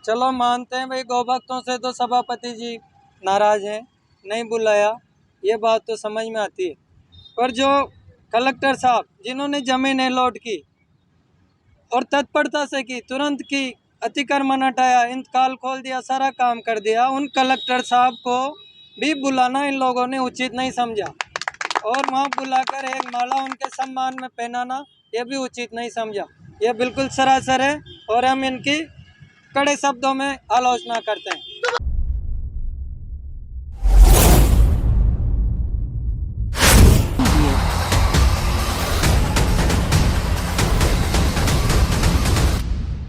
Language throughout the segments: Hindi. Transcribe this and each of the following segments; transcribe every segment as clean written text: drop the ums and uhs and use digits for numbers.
चलो मानते हैं भाई, गौ भक्तों से तो सभापति जी नाराज हैं, नहीं बुलाया, ये बात तो समझ में आती है। पर जो कलेक्टर साहब जिन्होंने जमीनें लॉट की और तत्परता से की, तुरंत की, अतिक्रमण हटाया, इंतकाल खोल दिया, सारा काम कर दिया, उन कलेक्टर साहब को भी बुलाना इन लोगों ने उचित नहीं समझा और वहाँ बुलाकर एक माला उनके सम्मान में पहनाना ये भी उचित नहीं समझा। ये बिल्कुल सरासर है और हम इनकी कड़े शब्दों में आलोचना करते हैं।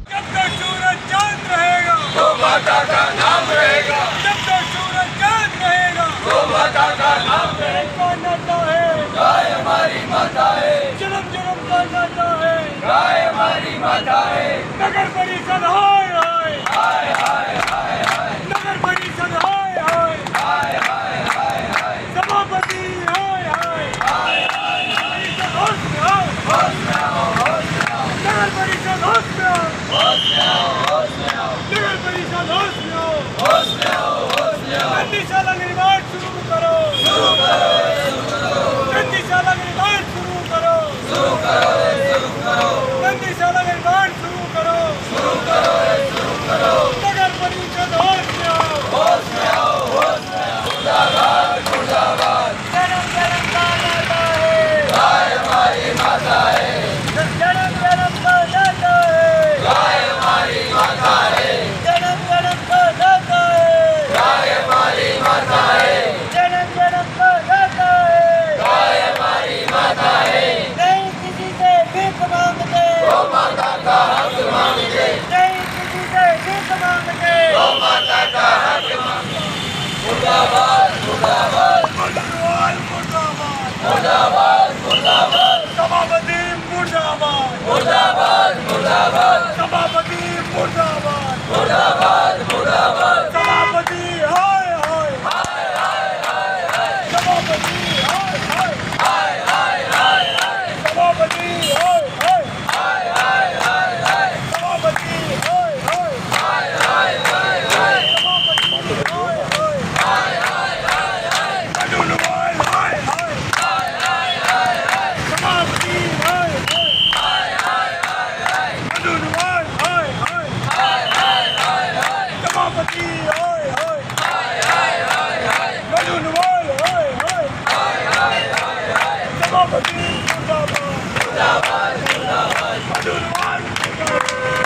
जब तक सूरज चांद रहेगा तो माता का नाम रहेगा, जब तक सूरज चांद रहेगा तो माता का नाम रहेगा। नाता है गाय हमारी माता है, जन्म जन्म का नाता है गाय हमारी माता है। नगर परिषद हाय हाय हाय हाय हाय हाय, नगर परिषद हाय हाय हाय हाय हाय हाय, सभापति हाय हाय हाय हाय हाय, होश में आओ होश में आओ होश में आओ, नगर परिषद होश में आओ होश में आओ होश में आओ, नगर परिषद होश में आओ होश में आओ होश में आओ। नंदीशाला निर्माण शुरू करो शुरू करो शुरू करो, नंदीशाला निर्माण शुरू करो शुरू करो शुरू करो, नंदीशाला निर्माण शुरू करो शुरू करो शुरू करो, नगर परिषद होश में आओ होश में आओ होश में आओ। मुर्दाबाद मुर्दाबाद, जन्म जन्म का नाता है गाय हमारी माता है, जन्म जन्म का नाता है गाय हमारी माता है, जन्म जन्म का नाता है गाय हमारी माता है, जन्म जन्म का नाता है गाय हमारी माता है। नहीं किसी से भीख मांगते गौ माता का हक मांगते, नहीं किसी से भीख मांगते गौ माता का हक मांगते। मुर्दाबाद मुर्दाबाद मुर्दाबाद मुर्दाबाद मुर्दाबाद, सभापति मुर्दाबाद मुर्दाबाद मुर्दाबाद, सभापति मुर्दाबाद मुर्दाबाद मुर्दाबाद, सभापति हाय हाय हाय हाय हाय हाय, सभापति हाय हाय हाय हाय हाय हाय, सभापति हाय हाय हाय हाय हाय हाय, सभापति हाय हाय हाय हाय हाय हाय, सभापति हाय हाय हाय हाय हाय, मनुनवाल हाय हाय हाय हाय हाय हाय, सभापति हाय हाय हाय हाय हाय, मनुनवाल हाय हाय हाय हाय हाय हाय, सभापति हाय हाय हाय हाय हाय, मनुनवाल हाय हाय हाय हाय हाय, सभापति मुर्दाबाद मुर्दाबाद मुर्दाबाद, मनुनवाल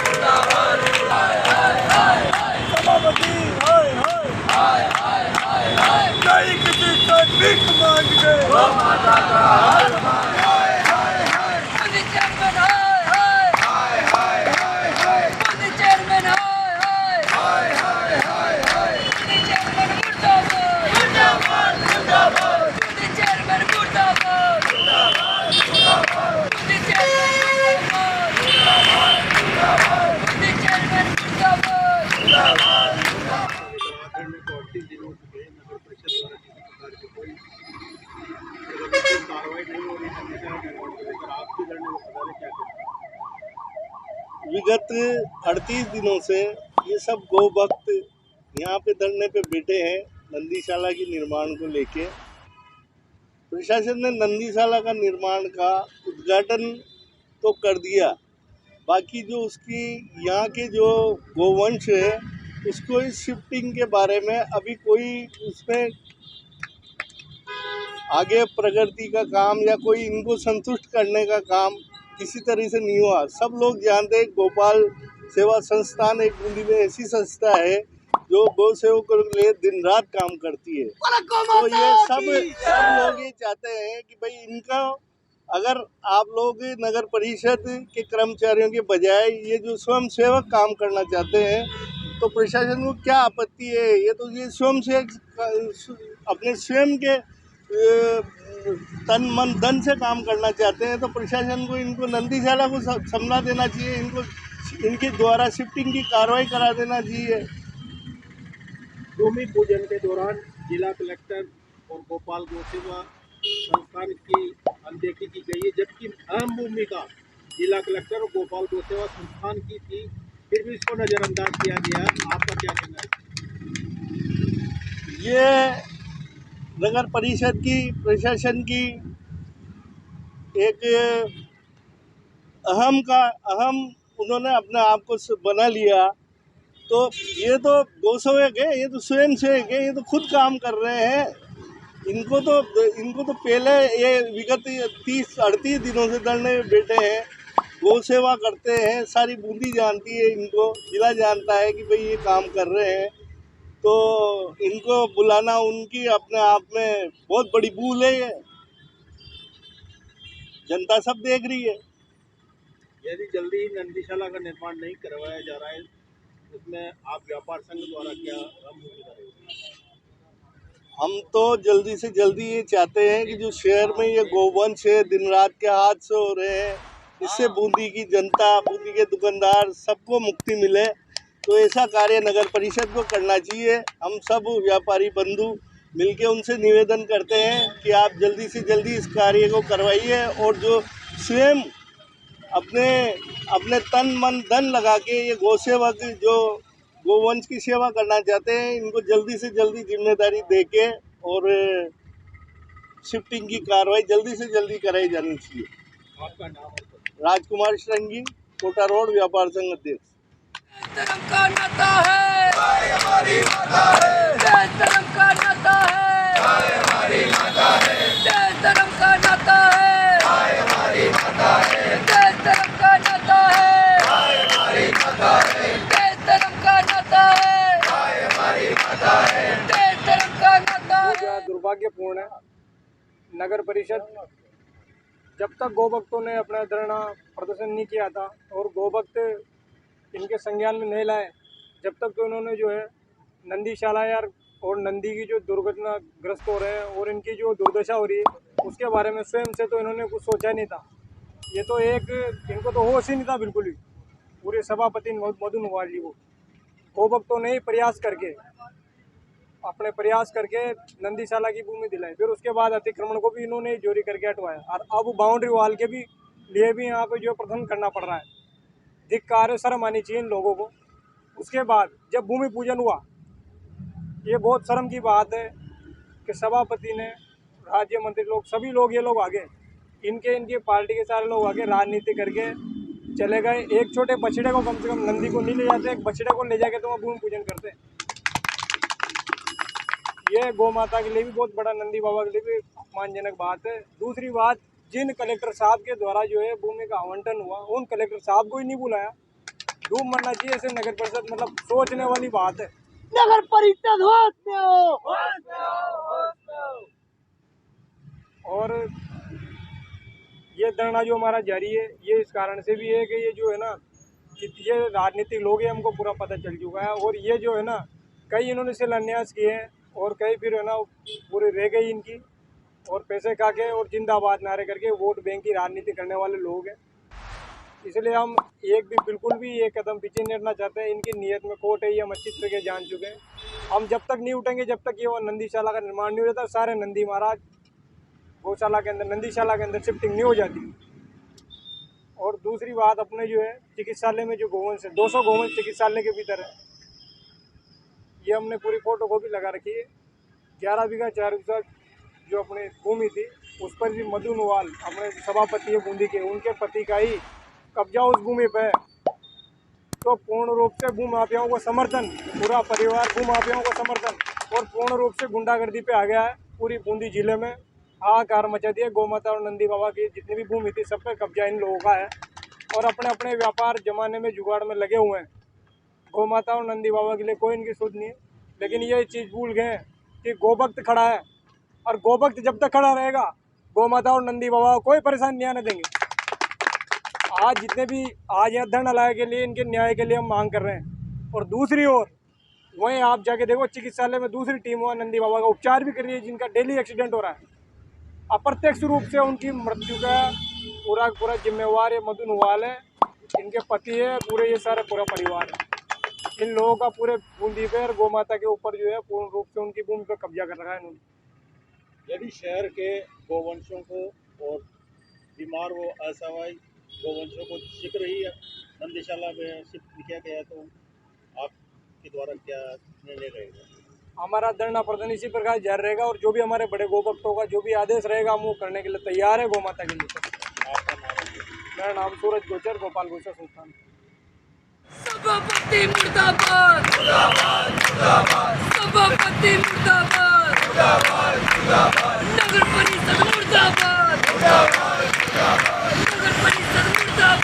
मुर्दाबाद हाय हाय हाय हाय, सभापति हाय हाय हाय हाय हाय, नहीं किसी से भीख मांगते गौ माता का हक मांगते। हाय हाय हाय, मोदी चेयरमैन हाय हाय हाय हाय हाय, मोदी चेयरमैन हाय हाय हाय हाय हाय, मोदी चेयरमैन मुर्दाबाद मुर्दाबाद मुर्दाबाद, मोदी चेयरमैन मुर्दाबाद मुर्दाबाद मुर्दाबाद, मोदी चेयरमैन मुर्दाबाद मुर्दाबाद, मोदी चेयरमैन मुर्दाबाद मुर्दाबाद मुर्दाबाद। आखिर में 38 दिनों हो चुके हैं, नगर परिषद द्वारा किसी प्रकार की कोई कार्रवाई नहीं हो रही है। निर्माण को लेकर आपके धरने में पता नहीं क्या कहते हैं। विगत 38 दिनों से ये सब गौ भक्त यहाँ पे धरने पे बैठे हैं नंदीशाला की निर्माण को लेके। प्रशासन ने नंदीशाला का निर्माण का उद्घाटन तो कर दिया, बाकी जो उसकी यहाँ के जो गोवंश है उसको इस शिफ्टिंग के बारे में अभी कोई उसमें आगे प्रगति का काम या कोई इनको संतुष्ट करने का काम किसी तरह से नहीं हुआ। सब लोग जानते हैं गोपाल सेवा संस्थान एक बूंदी में ऐसी संस्था है जो गौ सेवकों के लिए दिन रात काम करती है। तो ये सब लोग ये चाहते हैं कि भाई इनका अगर आप लोग नगर परिषद के कर्मचारियों के बजाय ये जो स्वयं सेवक काम करना चाहते हैं तो प्रशासन को क्या आपत्ति है। ये तो ये स्वयं सेवक अपने स्वयं के तन मन धन से काम करना चाहते हैं तो प्रशासन को इनको नंदीशाला को समझा देना चाहिए, इनको इनके द्वारा शिफ्टिंग की कार्रवाई करा देना चाहिए। भूमि पूजन के दौरान जिला कलेक्टर और गोपाल गौ सेवा संस्थान की अनदेखी की गई है, जबकि अहम भूमिका जिला कलेक्टर और गोपाल गौ सेवा संस्थान की थी फिर भी इसको नज़रअंदाज किया गया, आपका क्या कहना है? ये नगर परिषद की प्रशासन की एक अहम उन्होंने अपने आप को बना लिया। तो ये तो गोसेवक है, ये तो स्वयं सेवक है, ये तो खुद काम कर रहे हैं। इनको तो पहले ये विगत 30-38 दिनों से धरने में बैठे हैं, गौ सेवा करते हैं। सारी बूंदी जानती है इनको, जिला जानता है कि भाई ये काम कर रहे हैं। तो इनको बुलाना उनकी अपने आप में बहुत बड़ी भूल है। ये जनता सब देख रही है। यदि जल्दी ही नंदीशाला का निर्माण नहीं करवाया जा रहा है, उसमें आप व्यापार संघ द्वारा क्या भूमिका रहेगी? हम तो जल्दी से जल्दी ये चाहते हैं कि जो शहर में ये गोवंश है, दिन रात के हादसे हो रहे हैं, इससे बूंदी की जनता, बूंदी के दुकानदार सबको मुक्ति मिले। तो ऐसा कार्य नगर परिषद को करना चाहिए। हम सब व्यापारी बंधु मिलके उनसे निवेदन करते हैं कि आप जल्दी से जल्दी इस कार्य को करवाइए, और जो स्वयं अपने अपने तन मन धन लगा के ये गौसेवक जो गोवंश की सेवा करना चाहते हैं, इनको जल्दी से जल्दी जिम्मेदारी देके और शिफ्टिंग की कार्रवाई जल्दी से जल्दी कराई जानी चाहिए। आपका नाम और पता? राजकुमार श्रृंगी, कोटा रोड व्यापार संघ अध्यक्ष। धर्म का नाता है, भाई हमारी माता है। देश धर्म का नाता है, भाई हमारी माता है। देश धर्म का नाता है, भाई हमारी माता है। देश धर्म का नाता है, भाई हमारी माता है। देश धर्म का नाता है, भाई हमारी माता है। देश धर्म का नाता है। दुर्भाग्यपूर्ण है। नगर परिषद जब तक गोभक्तों ने अपना धरना प्रदर्शन नहीं किया था और गोभक्त इनके संज्ञान में नहीं लाए, जब तक तो इन्होंने जो है नंदीशाला यार और नंदी की जो दुर्घटनाग्रस्त हो रहे हैं और इनकी जो दुर्दशा हो रही है उसके बारे में स्वयं से तो इन्होंने कुछ सोचा नहीं था। ये तो इनको तो होश ही नहीं था बिल्कुल ही। पूरे सभापति मदन हुआ जी को गोभक्तों ने ही प्रयास करके नंदीशाला की भूमि दिलाई। फिर उसके बाद अतिक्रमण को भी इन्होंने चोरी करके हटवाया और अब बाउंड्री वॉल के भी लिए भी यहाँ पे जो प्रदर्शन करना पड़ रहा है। धिक्कार है, शर्म आनी चाहिए इन लोगों को। उसके बाद जब भूमि पूजन हुआ, ये बहुत शर्म की बात है कि सभापति ने, राज्य मंत्री लोग, सभी लोग, ये लोग आगे इनके पार्टी के सारे लोग आगे राजनीति करके चले गए। एक छोटे बछड़े को कम से कम नंदी को नहीं ले जाते, एक बछड़े को ले जाके तो वहाँ भूमि पूजन करते। ये गौ माता के लिए भी बहुत बड़ा, नंदी बाबा के लिए भी अपमानजनक बात है। दूसरी बात, जिन कलेक्टर साहब के द्वारा जो है भूमि का आवंटन हुआ, उन कलेक्टर साहब को ही नहीं बुलाया। डूब मरना चाहिए ऐसे नगर परिषद, मतलब सोचने वाली बात है। नगर परिषद होश में हो। और ये धरना जो हमारा जारी है, ये इस कारण से भी है कि ये जो है ना, कि ये राजनीतिक लोग हैं, हमको पूरा पता चल चुका है। और ये जो है ना, कई इन्होंने शिलान्यास किए हैं और कई फिर है ना पूरे रह गई इनकी, और पैसे खा के और जिंदाबाद नारे करके वोट बैंक की राजनीति करने वाले लोग हैं। इसलिए हम बिल्कुल भी एक कदम पीछे नहीं हटना चाहते हैं। इनकी नीयत में खोट है, ये हम अच्छी तरह जान चुके हैं। हम जब तक नहीं उठेंगे, जब तक ये वो नंदीशाला का निर्माण नहीं हो जाता, सारे नंदी महाराज गौशाला के अंदर, नंदीशाला के अंदर शिफ्टिंग नहीं हो जाती। और दूसरी बात, अपने जो है चिकित्सालय में जो गोवंश है, 200 गोवंश चिकित्सालय के भीतर है, ये हमने पूरी फोटो कॉपी लगा रखी है। 11 बीघा 4 बीघा जो अपनी भूमि थी, उस पर भी मदन वाल अपने सभापति है बूंदी के, उनके पति का ही कब्जा उस भूमि पे। तो पूर्ण रूप से भूमाफियाओं को समर्थन, पूरा परिवार भूमाफियाओं को समर्थन, और पूर्ण रूप से गुंडागर्दी पे आ गया है। पूरी बूंदी जिले में हाहाकार मचा दिया। गौ माता और नंदी बाबा की जितनी भी भूमि थी, सब पे कब्जा इन लोगों का है, और अपने अपने व्यापार जमाने में जुगाड़ में लगे हुए हैं। गौ माता और नंदी बाबा के लिए कोई इनकी सुध नहीं है। लेकिन ये चीज़ भूल गए कि गोभक्त खड़ा है, और गोभक्त जब तक खड़ा रहेगा, गौ माता और नंदी बाबा को कोई परेशानी नहीं आने देंगे। आज जितने भी आज यहाँ धरना लाए के लिए, इनके न्याय के लिए हम मांग कर रहे हैं। और दूसरी ओर वहीं आप जाके देखो, चिकित्सालय में दूसरी टीम हुआ नंदी बाबा का उपचार भी कर रही है, जिनका डेली एक्सीडेंट हो रहा है। अप्रत्यक्ष रूप से उनकी मृत्यु का पूरा जिम्मेवार ये मदन वाल है, इनके पति है, पूरे ये सारा पूरा परिवार है। इन लोगों का पूरे बूंदी पे और गौ माता के ऊपर जो है पूर्ण रूप से उनकी भूमि पर कब्जा कर रखा है इन्होंने। यदि शहर के गोवंशों को और बीमार व असहाय गोवंशों को दिख रही है नंदीशाला में शिफ्ट किया गया, तो आपके द्वारा क्या निर्णय रहेगा? हमारा धरना प्रदर्शन इसी प्रकार जारी रहेगा और जो भी हमारे बड़े गौ भक्तों का जो भी आदेश रहेगा हम वो करने के लिए तैयार है गौ माता के लिए। आपका नाम है? मेरा नाम सूरज गोचर, गोपाल गोचर संस्थान। सभापति मुर्दाबाद, सभापति मुर्दाबाद, नगर परिषद मुर्दाबाद, नगर परिषद मुर्दाबाद,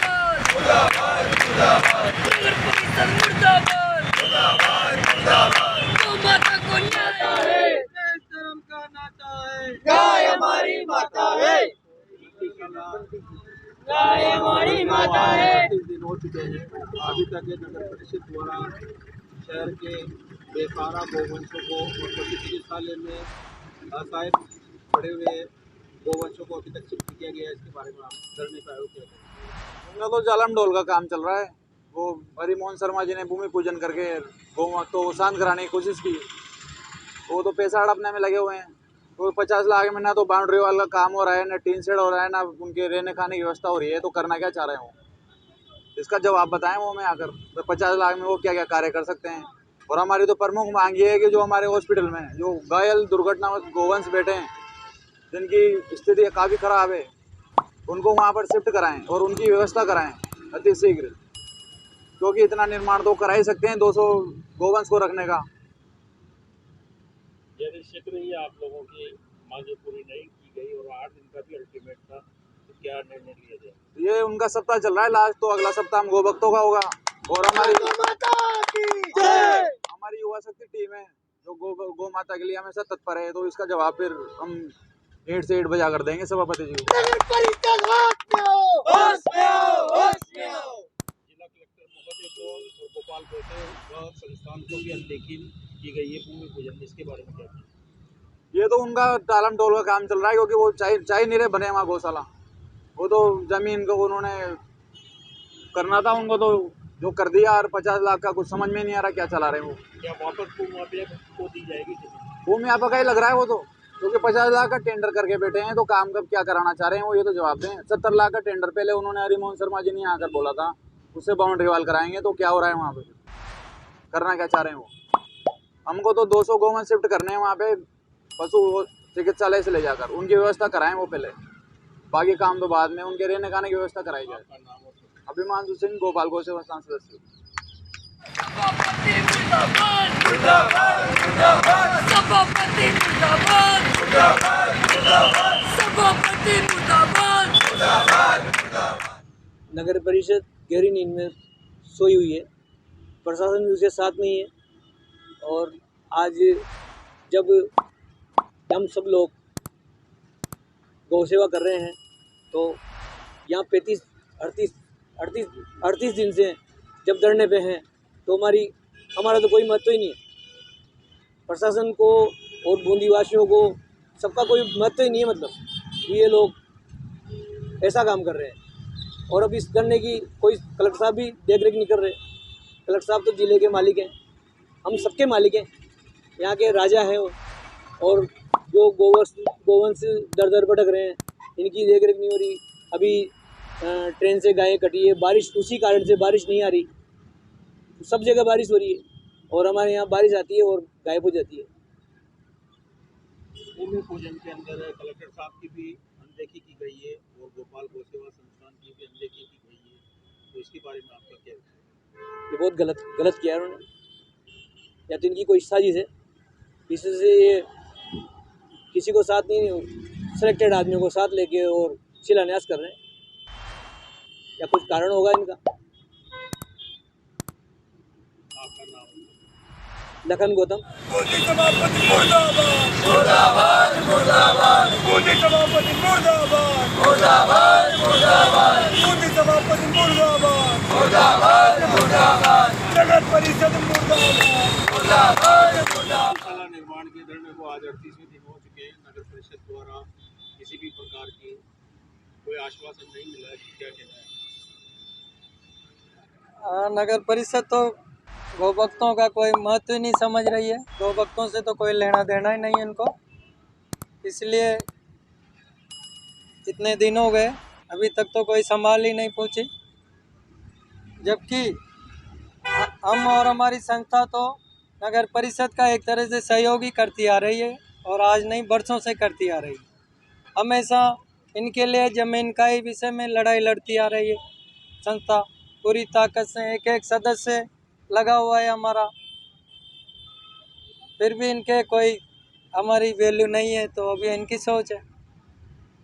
नगर परिषद मुर्दाबाद, गौ माता को न्याय है, देश धर्म का नाता है, गाय हमारी माता है, गाय हमारी माता है। 30 दिन हो चुके हैं, अभी तक ये नगर परिषद द्वारा शहर के बेसहारा गौवंशों को और पशु चिकित्सालय में असहाय पड़े हुए गौवंशों को अभी तक शिफ्ट किया गया है। इसके बारे में आप धरने पे आए हो, क्या कहेंगे? उनका तो जालम डोल का काम चल रहा है। वो हरिमोहन शर्मा जी ने भूमि पूजन करके गौ तो शांत कराने की कोशिश की। वो तो पैसा हड़पने में लगे हुए हैं। तो 50 लाख में ना तो बाउंड्री वाल का काम हो रहा है, ना टीन शेड हो रहा है, ना उनके रहने खाने की व्यवस्था हो रही है। तो करना क्या चाह रहे हैं वो, इसका जवाब बताएं वो में आकर। तो 50 लाख में वो क्या क्या कार्य कर सकते हैं। और हमारी तो प्रमुख मांग ये है कि जो हमारे हॉस्पिटल में जो घायल दुर्घटना गोवंश बैठे हैं, जिनकी स्थिति काफ़ी ख़राब है, उनको वहाँ पर शिफ्ट कराएं और उनकी व्यवस्था कराएं अति शीघ्र, क्योंकि इतना निर्माण तो करा ही सकते हैं 200 गोवंश को रखने का। यदि शीघ्र ही आप लोगों की मांगे पूरी नहीं की गई और 8 दिन का भी अल्टीमेट था, तो क्या निर्णय लिया जाए? ये उनका सप्ताह चल रहा है लास्ट, तो अगला सप्ताह हम गौ भक्तों का होगा। और हमारी युवा शक्ति टीम है जो गौ माता के लिए हमेशा तत्पर है। तो इसका जवाब फिर हम 8 से 8 बजा कर देंगे सभापति जी को। नगर परिषद होश में हो, होश में हो, होश में हो। जिला कलेक्टर महोदय को और गोपाल गोसे व संस्थान को भी अनदेखी की गई है भूमि पूजन में, इसके बारे में क्या कहें? ये तो उनका टालम टोल का काम चल रहा है, क्योंकि वो चाय नहीं रहे बने वहाँ गौशाला। वो तो जमीन को उन्होंने करना था, उनको तो जो कर दिया। और 50 लाख का कुछ समझ में नहीं आ रहा क्या चला रहे हैं वो। क्या वापस भूमि को दी जाएगी जमीन? भूमि आपका का ही लग रहा है वो तो, क्योंकि 50 लाख का टेंडर करके बैठे हैं। तो काम कब क्या कराना चाह रहे हैं वो, ये तो जवाब दें। 70 लाख का टेंडर पहले उन्होंने हरिमोहन शर्मा जी ने यहाँ आकर बोला था, उससे बाउंड्री वाल कराएंगे। तो क्या हो रहा है वहाँ पे, करना क्या चाह रहे हैं वो। हमको तो 200 गौवंश शिफ्ट करने हैं वहाँ पे, पशु चिकित्सालय से ले जाकर उनकी व्यवस्था कराएं वो पहले, बाकी काम तो बाद में। उनके रहने खाने की व्यवस्था कराई जाए। आपका नाम और अभिमानशु सिंह, गोपाल गोसे संस्थान सदस्य। सभापति मुर्दाबाद, सभापति मुर्दाबाद, सभापति मुर्दाबाद। नगर परिषद गहरी नींद में सोई हुई है, प्रशासन भी उसके साथ नहीं है। और आज जब हम सब लोग गौ सेवा कर रहे हैं, तो यहाँ 38 दिन से जब धरने पे हैं, तो हमारा तो कोई महत्व ही नहीं है। प्रशासन को और बूंदीवासियों को सबका कोई महत्व ही नहीं है। मतलब ये लोग ऐसा काम कर रहे हैं। और अब इस धरने की कोई कलेक्टर साहब भी देख रेख नहीं कर रहे। कलेक्टर साहब तो जिले के मालिक हैं, हम सबके मालिक हैं, यहाँ के राजा हैं। और जो गोवंश दर दर भटक रहे हैं, इनकी देख रेख नहीं हो रही। अभी ट्रेन से गायें कटी है, बारिश उसी कारण से बारिश नहीं आ रही। सब जगह बारिश हो रही है और हमारे यहाँ बारिश आती है और गायब हो जाती है। भूमि पूजन के अंदर कलेक्टर साहब की भी अनदेखी की गई है और गोपाल गोसेवा संस्थान की भी अनदेखी की गई है, तो इसके बारे में आपका क्या विचार है? ये बहुत गलत किया है उन्होंने, या तो इनकी कोई साजिश है। इससे ये किसी को साथ नहीं, सिलेक्टेड आदमियों को साथ लेके और शिलान्यास कर रहे हैं, या कुछ कारण होगा इनका। आपका नाम? लखन गौतम। बूंदी सभापति मुर्दाबाद, मुर्दाबाद, मुर्दाबाद। बूंदी सभापति मुर्दाबाद, मुर्दाबाद, मुर्दाबाद। बूंदी सभापति मुर्दाबाद, मुर्दाबाद, मुर्दाबाद। नगर परिषद मुर्दाबाद, मुर्दाबाद, मुर्दाबाद। गौशाला निर्माण के धरने को आज 38वें दिन हो चुके हैं। नगर परिषद द्वारा किसी भी प्रकार की कोई आश्वासन नहीं मिला है, क्या कहना है? नगर परिषद तो गौ भक्तों का कोई महत्व ही नहीं समझ रही है। गौ भक्तों से तो कोई लेना देना ही नहीं है इनको, इसलिए इतने दिन हो गए अभी तक तो कोई संभाल ही नहीं पूछी। जबकि हम और हमारी संस्था तो नगर परिषद का एक तरह से सहयोग ही करती आ रही है, और आज नहीं बरसों से करती आ रही है। हमेशा इनके लिए जमीन का ही विषय में लड़ाई लड़ती आ रही है संस्था पूरी ताकत से। एक एक सदस्य लगा हुआ है हमारा, फिर भी इनके कोई हमारी वैल्यू नहीं है, तो अभी इनकी सोच है।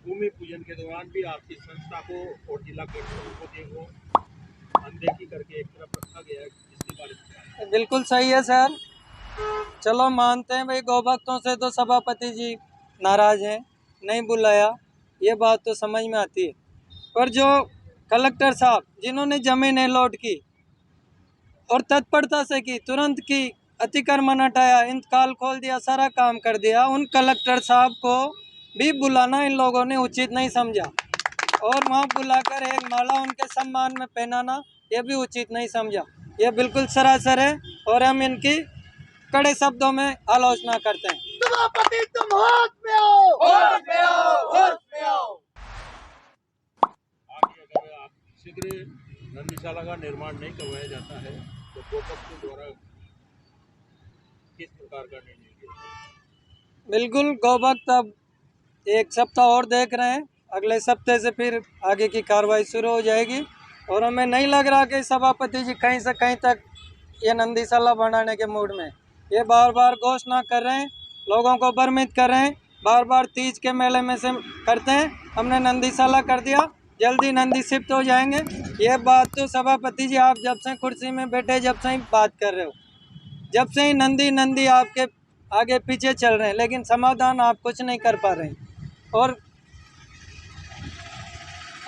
भूमि पूजन के दौरान भी आपकी संस्था को और जिला के लोगों को अनदेखी करके एक तरफ रखा गया है, इसके बारे में क्या है? बिल्कुल सही है सर। चलो मानते हैं भाई, गौ भक्तों से तो सभापति जी नाराज हैं, नहीं बुलाया, ये बात तो समझ में आती है। पर जो कलेक्टर साहब जिन्होंने जमीनें लौट की और तत्परता से की, तुरंत की, अतिक्रमण हटाया, इंतकाल खोल दिया, सारा काम कर दिया, उन कलेक्टर साहब को भी बुलाना इन लोगों ने उचित नहीं समझा, और वहाँ बुलाकर एक माला उनके सम्मान में पहनाना ये भी उचित नहीं समझा। ये बिल्कुल सरासर है, और हम इनकी कड़े शब्दों में आलोचना करते हैं। सभापति तुम होश में आओ, होश में आओ, होश में आओ। आगे अगर आप शीघ्र नंदीशाला का निर्माण नहीं करवाया जाता है तो गोपक्ष द्वारा किस प्रकार का निर्णय लिया जाएगा? बिल्कुल, गौभक्त अब एक सप्ताह और देख रहे हैं, अगले सप्ते से फिर आगे की कार्रवाई शुरू हो जाएगी, और हमें नहीं लग रहा कि सभापति जी कहीं से कहीं तक ये नंदीशाला बनाने के मूड में। ये बार बार घोषणा कर रहे हैं, लोगों को भ्रमित कर रहे हैं, बार बार तीज के मेले में से करते हैं हमने नंदीशाला कर दिया, जल्दी नंदी शिफ्ट हो जाएंगे। ये बात तो सभापति जी आप जब से कुर्सी में बैठे जब से ही बात कर रहे हो, जब से ही नंदी नंदी आपके आगे पीछे चल रहे हैं, लेकिन समाधान आप कुछ नहीं कर पा रहे हैं। और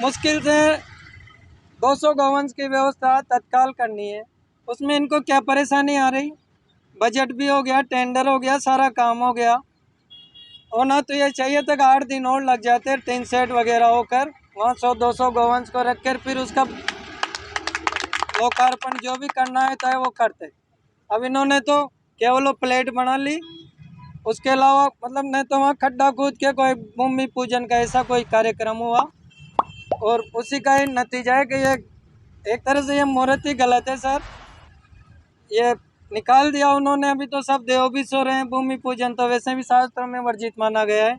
मुश्किल से 200 गौवंश की व्यवस्था तत्काल करनी है, उसमें इनको क्या परेशानी आ रही? बजट भी हो गया, टेंडर हो गया, सारा काम हो गया, होना तो ये चाहिए था कि 8 दिन और लग जाते, टीन सेट वगैरह होकर वहाँ 100-200 गौवंश को रख कर फिर उसका लोकार्पण जो भी करना है चाहे वो करते। अब इन्होंने तो केवल वो प्लेट बना ली, उसके अलावा मतलब नहीं तो वहाँ खड्डा कूद के कोई भूमि पूजन का ऐसा कोई कार्यक्रम हुआ, और उसी का ही नतीजा है कि ये एक तरह से ये मुहूर्त ही गलत है सर। ये निकाल दिया उन्होंने, अभी तो सब देव भी सो रहे हैं, भूमि पूजन तो वैसे भी शास्त्रों में वर्जित माना गया है,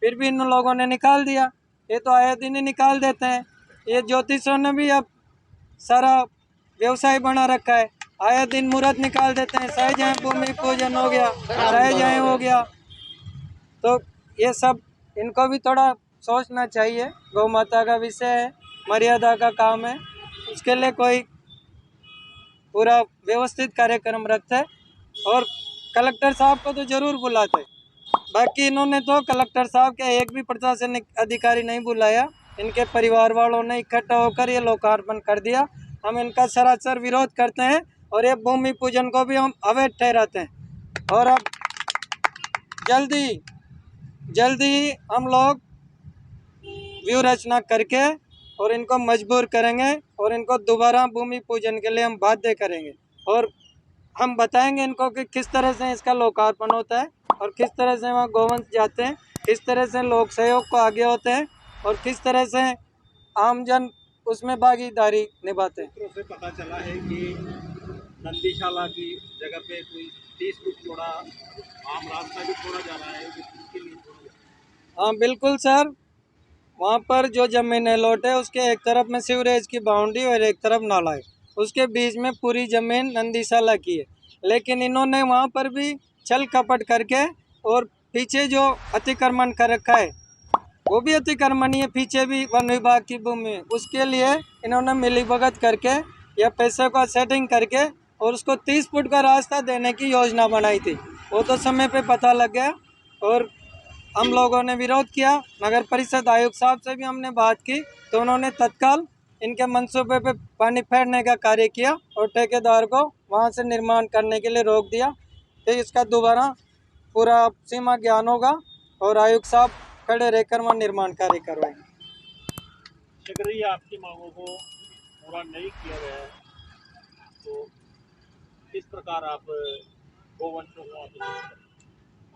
फिर भी इन लोगों ने निकाल दिया। ये तो आए दिन ही निकाल देते हैं। ये ज्योतिषों ने भी अब सारा व्यवसाय बना रखा है, आए दिन मुहूर्त निकाल देते हैं, चाहे जाए भूमि पूजन हो गया, चाहे जाए हो गया। तो ये सब इनको भी थोड़ा सोचना चाहिए, गौ माता का विषय है, मर्यादा का काम है, उसके लिए कोई पूरा व्यवस्थित कार्यक्रम रखते और कलेक्टर साहब को तो ज़रूर बुलाते। बाकी इन्होंने तो कलेक्टर साहब के एक भी प्रशासनिक अधिकारी नहीं बुलाया, इनके परिवार वालों ने इकट्ठा होकर ये लोकार्पण कर दिया। हम इनका सरासर विरोध करते हैं और ये भूमि पूजन को भी हम अवैध ठहराते हैं। और अब जल्दी हम लोग व्यू रचना करके और इनको मजबूर करेंगे और इनको दोबारा भूमि पूजन के लिए हम बाध्य करेंगे, और हम बताएंगे इनको कि किस तरह से इसका लोकार्पण होता है और किस तरह से वहाँ गोवंश जाते हैं, किस तरह से लोक सहयोग को आगे होते हैं और किस तरह से आमजन उसमें भागीदारी निभाते हैं। सूत्रों से पता चला है कि नंदीशाला की जगह पे कोई 30 फुट चौड़ा आम रास्ता भी छोड़ा जा रहा है, किसके लिए छोड़ा जा रहा है? हाँ बिल्कुल सर, वहाँ पर जो जमीन लॉट है उसके एक तरफ में सीवरेज की बाउंड्री और एक तरफ नाला है, उसके बीच में पूरी ज़मीन नंदीशाला की है, लेकिन इन्होंने वहाँ पर भी छल कपट करके और पीछे जो अतिक्रमण कर रखा है वो भी अतिक्रमणीय है, पीछे भी वन विभाग की भूमि है, उसके लिए इन्होंने मिलीभगत करके या पैसे का सेटिंग करके और उसको 30 फुट का रास्ता देने की योजना बनाई थी। वो तो समय पे पता लग गया और हम लोगों ने विरोध किया। नगर परिषद आयुक्त साहब से भी हमने बात की तो उन्होंने तत्काल इनके मंसूबे पे पानी फेरने का कार्य किया और ठेकेदार को वहाँ से निर्माण करने के लिए रोक दिया। फिर इसका दोबारा पूरा सीमा ज्ञान होगा और आयुक्त साहब खड़े रहकर वहाँ निर्माण कार्य करवाएंगे। शीघ्र ही आपकी मांगों को पूरा नहीं किया गया है तो किस प्रकार आप गोवंशों को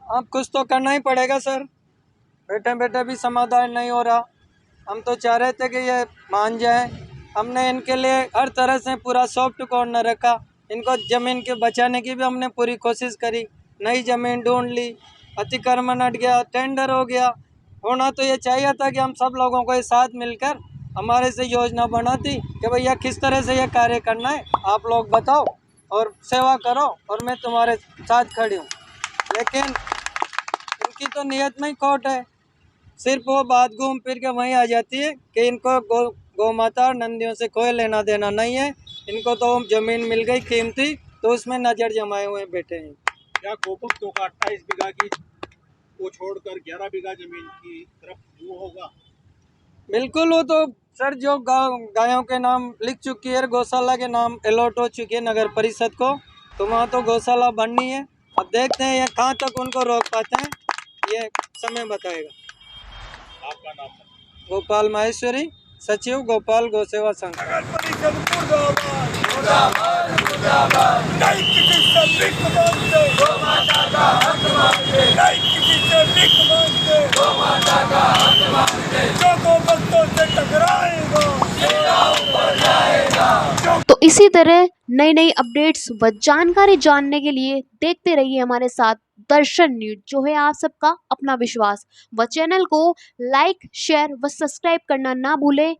अब कुछ तो करना ही पड़ेगा सर, बैठे बैठे भी समाधान नहीं हो रहा। हम तो चाह रहे थे कि ये मान जाए, हमने इनके लिए हर तरह से पूरा सॉफ्ट कॉर्नर रखा। इनको ज़मीन के बचाने की भी हमने पूरी कोशिश करी, नई ज़मीन ढूंढ ली, अतिक्रमण हट गया, टेंडर हो गया। होना तो ये चाहिए था कि हम सब लोगों को एक साथ मिलकर हमारे से योजना बनाती कि भैया किस तरह से ये कार्य करना है, आप लोग बताओ और सेवा करो और मैं तुम्हारे साथ खड़ी हूँ। लेकिन इनकी तो नियत में ही खोट है, सिर्फ वो बात घूम फिर के वहीं आ जाती है कि इनको गौ माता और नंदियों से कोई लेना देना नहीं है। इनको तो ज़मीन मिल गई कीमती, तो उसमें नज़र जमाए हुए बैठे हैं। क्या गोभक्तों का 28 बीघा की को छोड़कर 11 बीघा जमीन की तरफ मुंह होगा? बिल्कुल, वो तो सर जो गायों के नाम लिख चुकी है, गौशाला के नाम अलॉट हो चुकी है नगर परिषद को, तो वहाँ तो गौशाला बननी है। अब देखते हैं ये कहाँ तक उनको रोक पाते हैं, ये समय बताएगा। आपका नाम? गोपाल माहेश्वरी, सचिव गोपाल गौसेवा संघ। नगर परिषद मुर्दाबाद, मुर्दाबाद, मुर्दाबाद। नहीं किसी से भीख मांगते, गौ माता का हक मांगते। नहीं किसी से भीख मांगते, गौ माता का हक मांगते। जो गौ भक्तों से टकराएगा, सीधा ऊपर जाएगा। तो इसी तरह नई नई अपडेट्स व जानकारी जानने के लिए देखते रहिए हमारे साथ दर्शन न्यूज, जो है आप सबका अपना विश्वास। व चैनल को लाइक, शेयर व सब्सक्राइब करना ना भूलें।